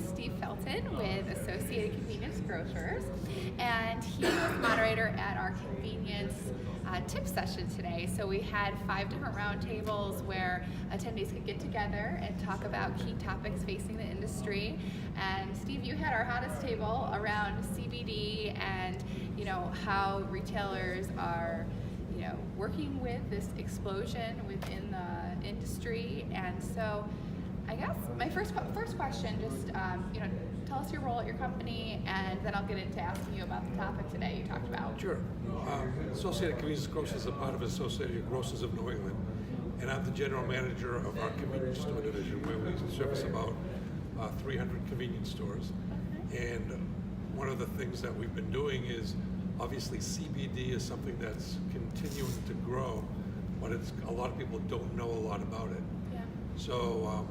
Steve Felton with Associated Convenience Grocers, and he was moderator at our convenience tip session today. So we had 5 different roundtables where attendees could get together and talk about key topics facing the industry. And Steve, you had our hottest table around CBD and how retailers are working with this explosion within the industry. And so I guess my first question, just tell us your role at your company, and then I'll get into asking you about the topic today you talked about. Sure. Associated Convenience Grocers is a part of Associated Grocers of New England, and I'm the general manager of our convenience store division, where we service about 300 convenience stores. And one of the things that we've been doing is, obviously CBD is something that's continuing to grow, but a lot of people don't know a lot about it. Yeah. So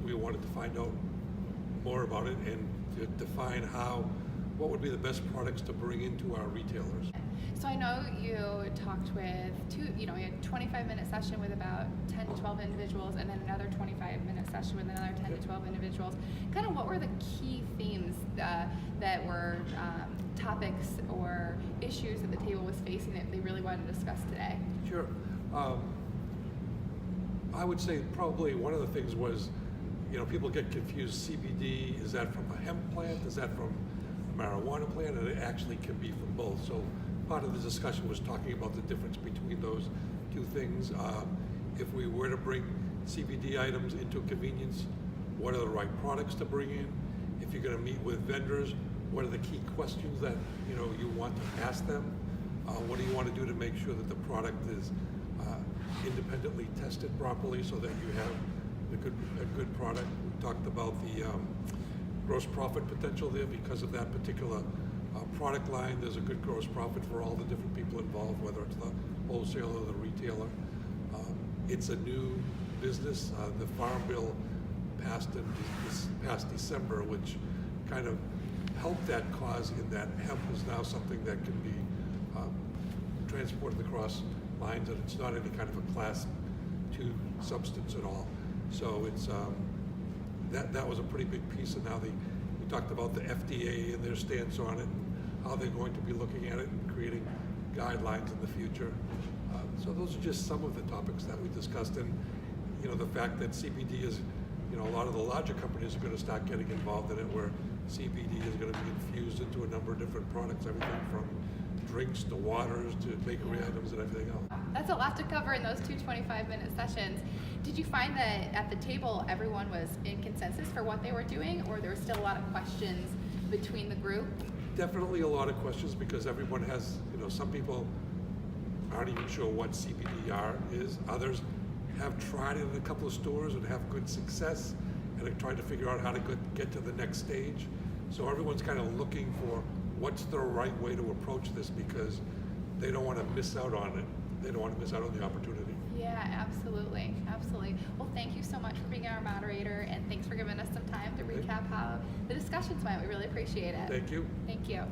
we wanted to find out more about it and to define what would be the best products to bring into our retailers. So I know you talked with you had a 25-minute session with about 10 to 12 individuals, and then another 25-minute session with another 10 to 12 individuals. Kind of what were the key themes that were topics or issues that the table was facing that they really wanted to discuss today? Sure. I would say probably one of the things was, people get confused. CBD, is that from a hemp plant? Is that from a marijuana plant? And it actually can be from both. So part of the discussion was talking about the difference between those two things. If we were to bring CBD items into convenience, what are the right products to bring in? If you're going to meet with vendors, what are the key questions that you want to ask them? What do you want to do to make sure that the product is independently tested properly so that you have a good product? We talked about the gross profit potential there. Because of that particular product line, there's a good gross profit for all the different people involved, whether it's the wholesaler or the retailer. It's a new business. The Farm Bill passed this past December, which kind of helped that cause in that hemp is now something that can be transported across lines, and it's not any kind of a class 2 substance at all. So it's that was a pretty big piece, and now we talked about the FDA and their stance on it, and how they're going to be looking at it and creating guidelines in the future. So those are just some of the topics that we discussed, and the fact that CBD is, a lot of the larger companies are going to start getting involved in it, where CBD is going to be infused into a number of different products, everything from drinks to waters to bakery items and everything else. That's a lot to cover in those 2 25-minute sessions. Did you find that at the table everyone was in consensus for what they were doing, or there were still a lot of questions between the group? Definitely a lot of questions, because everyone has, some people aren't even sure what CBDR is. Others have tried it in a couple of stores and have good success, and are trying to figure out how to get to the next stage. So everyone's kind of looking for what's the right way to approach this, because they don't want to miss out on it. They don't want to miss out on the opportunity. Yeah, absolutely. Well, thank you so much for being our moderator, and thanks for giving us some time to recap how the discussions went. We really appreciate it. Thank you. Thank you.